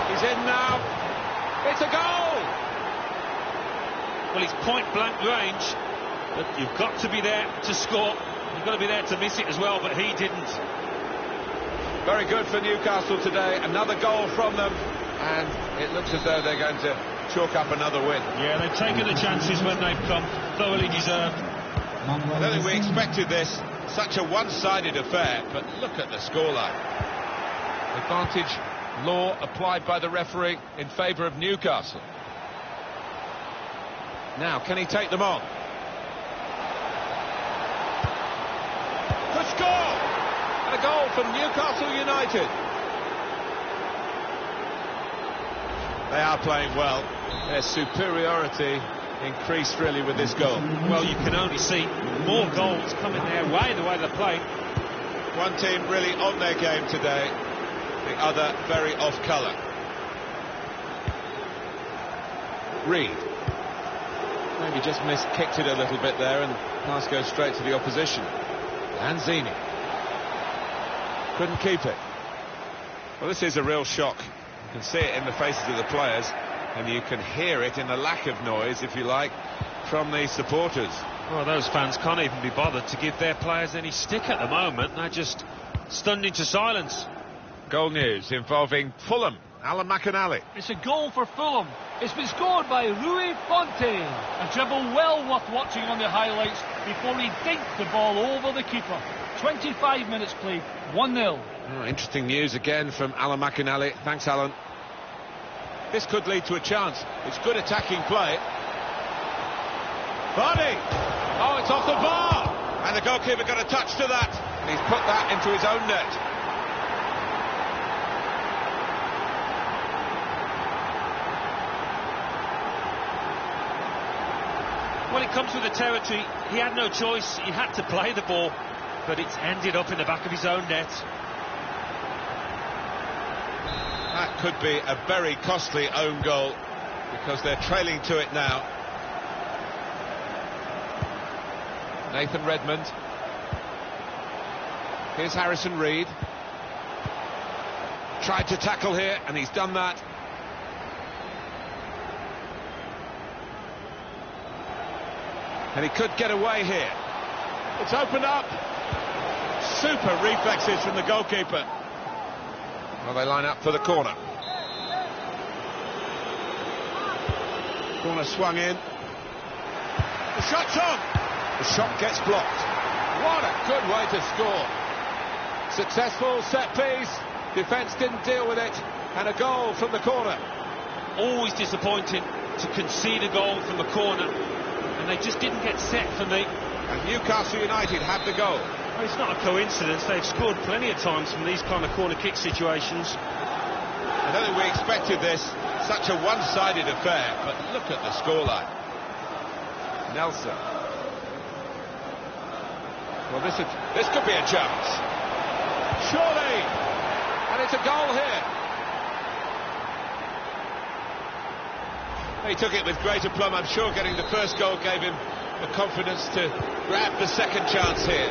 He's in now. It's a goal! Well, it's point-blank range, but you've got to be there to score. You've got to be there to miss it as well, but he didn't. Very good for Newcastle today. Another goal from them, and it looks as though they're going to chalk up another win. Yeah, they've taken the chances when they've come. Thoroughly deserved. I don't think we expected this, such a one-sided affair, but look at the scoreline. Advantage law applied by the referee in favour of Newcastle. Now, can he take them on? Good score! And a goal from Newcastle United. They are playing well. Their superiority increased really with this goal. Well, you can only see more goals coming their way, the way they're playing. One team really on their game today, the other very off colour. Reed. Maybe just kicked it a little bit there, and pass goes straight to the opposition. Lanzini. Couldn't keep it. Well, this is a real shock. You can see it in the faces of the players, and you can hear it in the lack of noise, if you like, from the supporters. Well, those fans can't even be bothered to give their players any stick at the moment. They're just stunned into silence. Goal news involving Fulham. Alan McAnally. It's a goal for Fulham. It's been scored by Rui Fonte. A dribble well worth watching on the highlights before he dinked the ball over the keeper. 25 minutes played, 1-0. Oh, interesting news again from Alan McInally. Thanks, Alan. This could lead to a chance. It's good attacking play. Vardy! Oh, it's off the bar! And the goalkeeper got a touch to that. And he's put that into his own net. When it comes to the territory, he had no choice. He had to play the ball, but it's ended up in the back of his own net. That could be a very costly own goal, because they're trailing to it now. Nathan Redmond. Here's Harrison Reed. Tried to tackle here, and he's done that. And he could get away here. It's opened up. Super reflexes from the goalkeeper. Well, they line up for the corner. Corner swung in. The shot's on. The shot gets blocked. What a good way to score. Successful set piece. Defence didn't deal with it. And a goal from the corner. Always disappointing to concede a goal from a corner. And they just didn't get set for me. And Newcastle United had the goal. Well, it's not a coincidence. They've scored plenty of times from these kind of corner kick situations. I don't think we expected this. Such a one-sided affair. But look at the scoreline. Nelson. Well, this could be a chance. Surely. And it's a goal here. He took it with great aplomb. I'm sure getting the first goal gave him the confidence to grab the second chance here.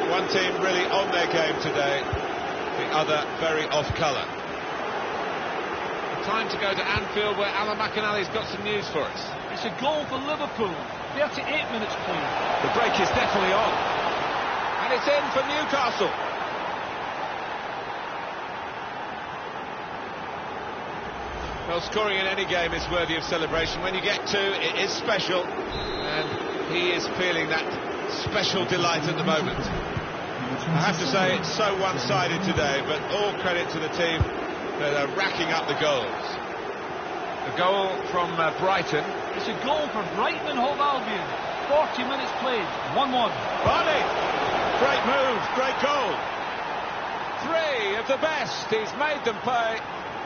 One team really on their game today, the other very off colour. Time to go to Anfield, where Alan McInally's got some news for us. It's a goal for Liverpool, 38 minutes played. The break is definitely on. And it's in for Newcastle. Well, scoring in any game is worthy of celebration. When you get two, it is special. And he is feeling that special delight at the moment. I have to say, it's so one-sided today, but all credit to the team that are racking up the goals. The goal from Brighton. It's a goal for Brighton and Hove Albion. 40 minutes played, 1-1. Vardy! Great move, great goal. Three of the best. He's made them pay.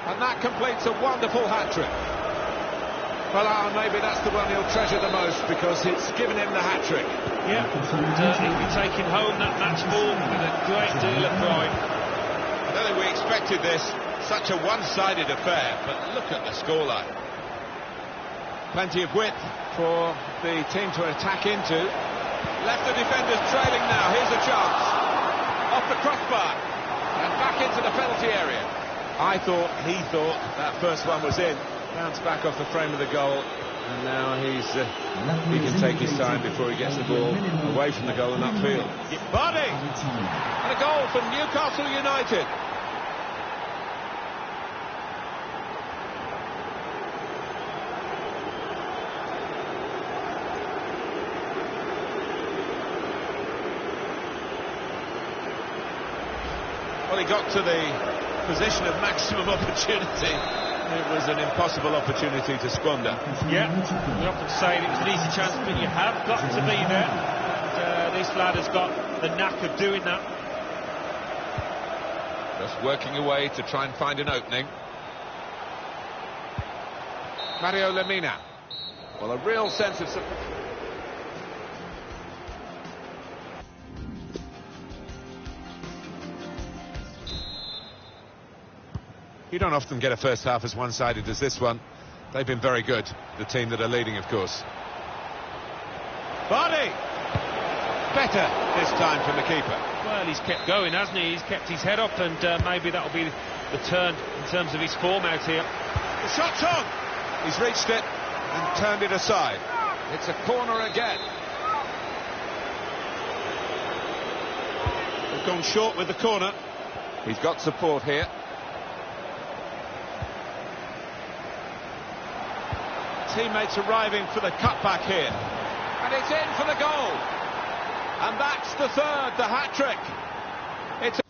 And that completes a wonderful hat-trick. Well, Alan, maybe that's the one he'll treasure the most, because it's given him the hat-trick. Yeah, and he'll be taking home that match ball with a great deal of pride. I don't think we expected this. Such a one-sided affair, but look at the scoreline. Plenty of width for the team to attack into. Left the defenders trailing now. Here's a chance. Off the crossbar. And back into the penalty area. He thought that first one was in. Bounced back off the frame of the goal. And now he can take his time before he gets the ball away from the goal and upfield. Vardy! And a goal from Newcastle United. Well, he got to the position of maximum opportunity. It was an impossible opportunity to squander. Yeah, we often say it was an easy chance, but you have got to be there. And, this lad has got the knack of doing that. Just working away to try and find an opening. Mario Lemina. Well, a real sense of... You don't often get a first half as one-sided as this one. They've been very good, the team that are leading, of course. Vardy! Better this time from the keeper. Well, he's kept going, hasn't he? He's kept his head up, and maybe that'll be the turn in terms of his form out here. The shot's on! He's reached it and turned it aside. It's a corner again. They've gone short with the corner. He's got support here. Teammates arriving for the cutback here. And it's in for the goal. And that's the third, the hat-trick. It's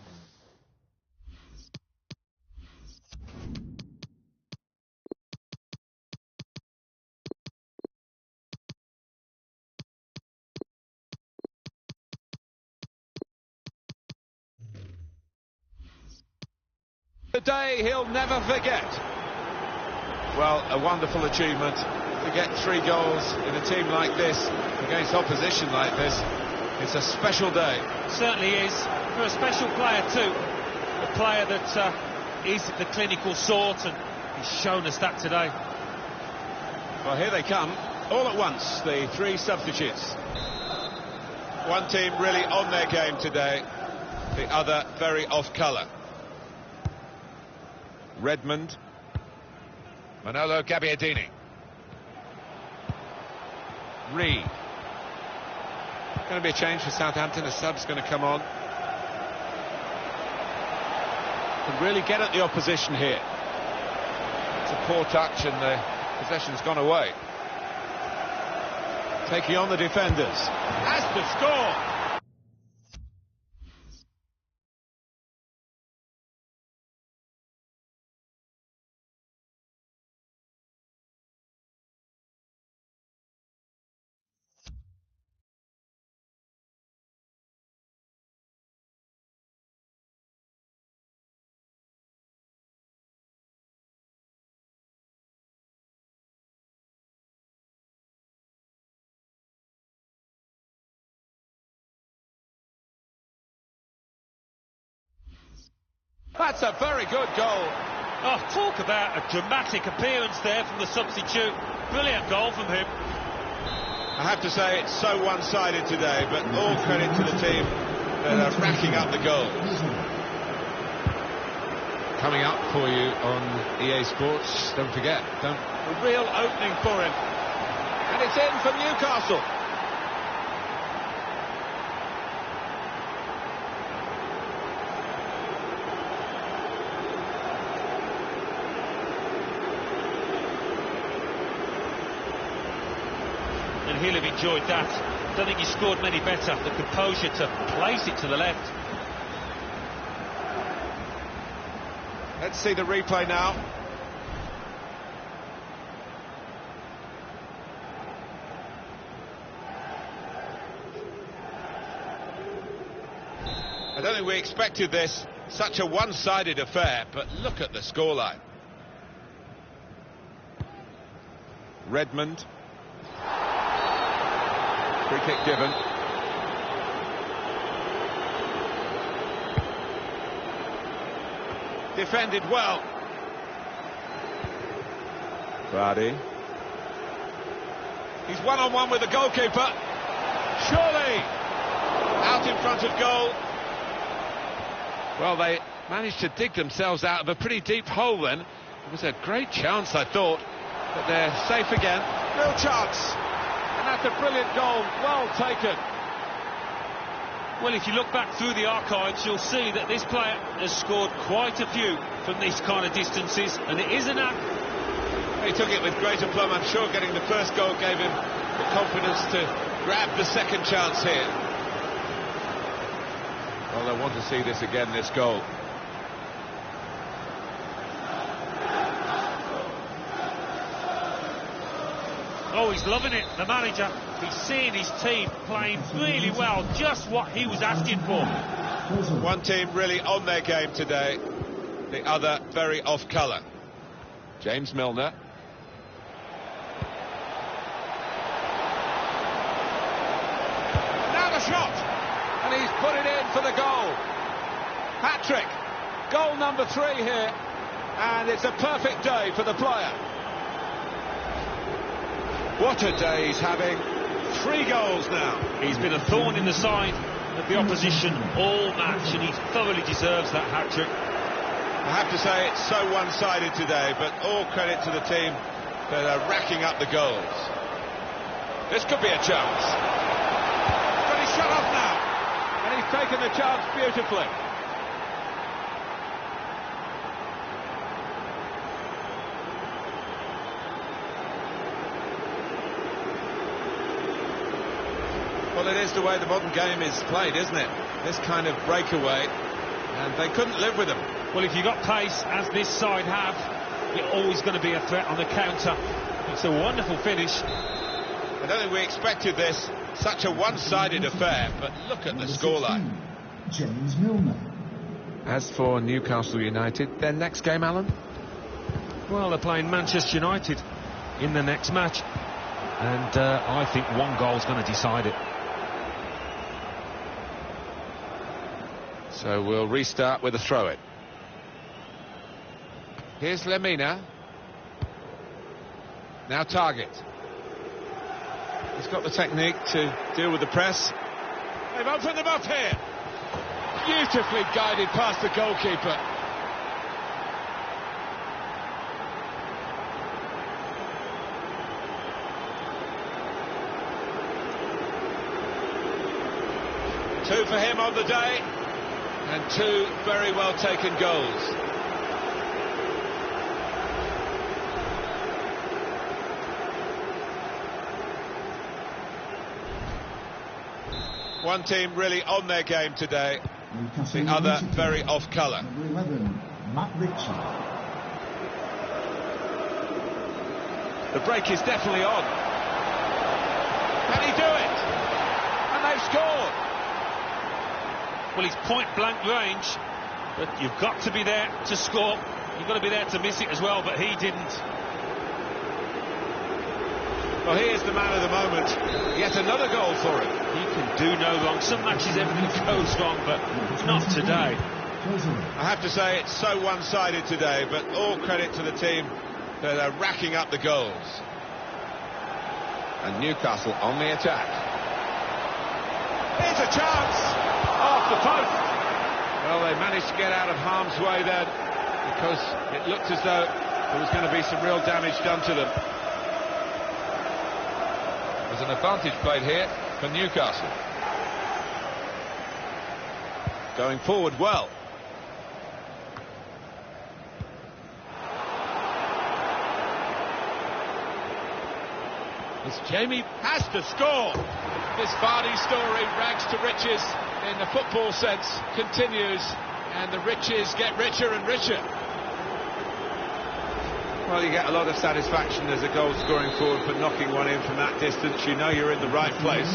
a day he'll never forget. Well, a wonderful achievement to get 3 goals in a team like this, against opposition like this. It's a special day. Certainly is, for a special player too. A player that is the clinical sort, and he's shown us that today. Well, here they come, all at once, the 3 substitutes. One team really on their game today, the other very off colour. Redmond. Manolo Gabbiadini. Reed. Going to be a change for Southampton. A sub's going to come on. Can really get at the opposition here. It's a poor touch and the possession's gone away. Taking on the defenders. Has to score! That's a very good goal. Oh, talk about a dramatic appearance there from the substitute. Brilliant goal from him. I have to say it's so one-sided today, but all credit to the team that are racking up the goals. Coming up for you on EA Sports, don't forget, a real opening for him. And it's in for Newcastle. And he'll have enjoyed that. Don't think he scored many better. The composure to place it to the left. Let's see the replay now. I don't think we expected this, such a one-sided affair, but look at the scoreline. Redmond. Free kick given. Defended well. Vardy. He's one-on-one with the goalkeeper. Surely out in front of goal. Well, they managed to dig themselves out of a pretty deep hole then. It was a great chance, I thought, but they're safe again. Real chance. And that's a brilliant goal, well taken. Well, if you look back through the archives, you'll see that this player has scored quite a few from these kind of distances, and it isn't that. He took it with great aplomb. I'm sure getting the first goal gave him the confidence to grab the second chance here. Well, I want to see this again, this goal. Oh, he's loving it, the manager. He's seeing his team playing really well, just what he was asking for. One team really on their game today, the other very off colour. James Milner. Now the shot! And he's put it in for the goal. Hat-trick. Goal number 3 here. And it's a perfect day for the player. What a day he's having. 3 goals now. He's been a thorn in the side of the opposition all match, and he thoroughly deserves that hat-trick. I have to say it's so one-sided today, but all credit to the team that are racking up the goals. This could be a chance. But he's shut off now, and he's taken the chance beautifully. Well, it is the way the modern game is played, isn't it? This kind of breakaway, and they couldn't live with them. Well, if you've got pace, as this side have, you're always going to be a threat on the counter. It's a wonderful finish. I don't think we expected this, such a one-sided affair, but look at the scoreline. James Milner. As for Newcastle United, their next game, Alan? Well, they're playing Manchester United in the next match, and I think one goal's going to decide it. So we'll restart with a throw-in. Here's Lemina. Now Target. He's got the technique to deal with the press. They've opened them up here. Beautifully guided past the goalkeeper. Two for him on the day, and two very well taken goals. One team really on their game today, the other very off colour. Number 11, Matt Ritchie. The break is definitely on. Can he do it? And they've scored. Well, he's point-blank range, but you've got to be there to score. You've got to be there to miss it as well, but he didn't. Well, he is the man of the moment. Yet another goal for him. He can do no wrong. Some matches everything goes wrong, but not today. I have to say it's so one-sided today, but all credit to the team that are racking up the goals. And Newcastle on the attack. Here's a chance! Off the post! Well, they managed to get out of harm's way then, because it looked as though there was going to be some real damage done to them. There's an advantage played here for Newcastle. Going forward well. As Jamie has to score. This Vardy story, rags to riches in the football sense, continues, and the riches get richer and richer. Well, you get a lot of satisfaction as a goal scoring forward for knocking one in from that distance. You know you're in the right place.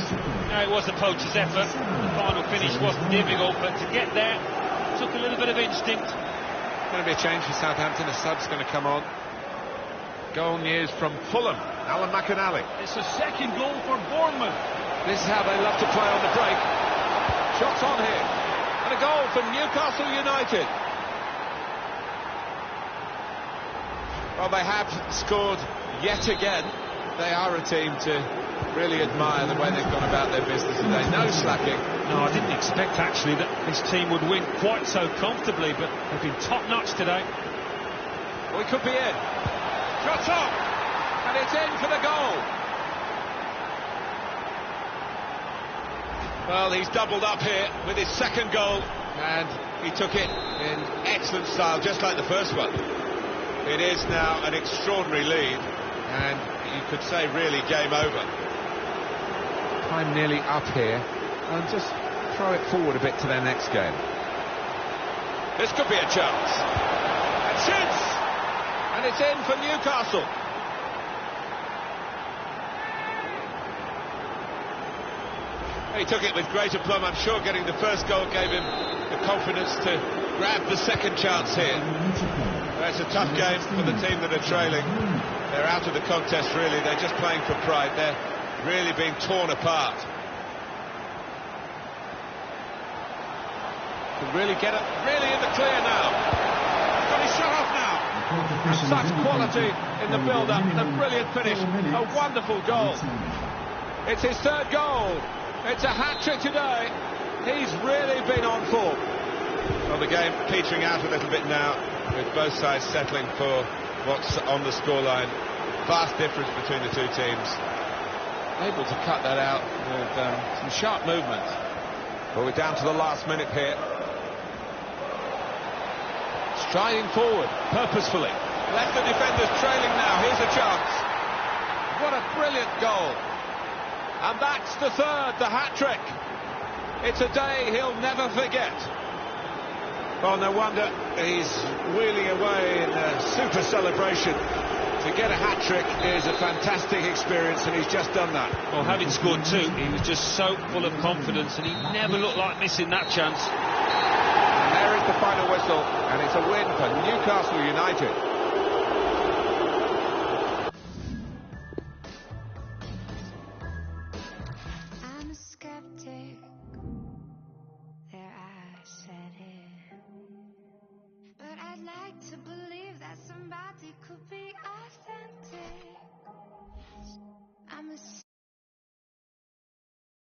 No, it was the poacher's effort. The final finish wasn't difficult, but to get there took a little bit of instinct. Going to be a change for Southampton. A sub's going to come on. Goal news from Fulham. Alan McInally. It's a second goal for Bournemouth. This is how they love to play on the break. Shots on here. And a goal for Newcastle United. Well, they have scored yet again. They are a team to really admire the way they've gone about their business today. No slacking. No, I didn't expect actually that this team would win quite so comfortably, but they've been top-notch today. Well, it could be in. Shots on! And it's in for the goal. Well, he's doubled up here with his second goal, and he took it in excellent style, just like the first one. It is now an extraordinary lead, and you could say really game over. Time nearly up here, and just throw it forward a bit to their next game. This could be a chance. And shoots! And it's in for Newcastle. He took it with great aplomb. I'm sure getting the first goal gave him the confidence to grab the second chance here. It's a tough game for the team that are trailing. They're out of the contest, really. They're just playing for pride. They're really being torn apart. Can really get it, really in the clear now. Got his shot off now. And such quality in the build-up. And a brilliant finish. A wonderful goal. It's his third goal. It's a hat-trick today. He's really been on form. Well, the game petering out a little bit now, with both sides settling for what's on the scoreline. Vast difference between the two teams. Able to cut that out with some sharp movement. Well, we're down to the last minute here. Striding forward, purposefully. Left the defenders trailing now. Here's a chance. What a brilliant goal. And that's the third, the hat-trick. It's a day he'll never forget. Well, no wonder he's wheeling away in a super celebration. To get a hat-trick is a fantastic experience, and he's just done that. Well, having scored two, he was just so full of confidence, and he never looked like missing that chance. And there is the final whistle, and it's a win for Newcastle United. I'm a skeptic, there I said it. But I'd like to believe that somebody could be authentic. I'm a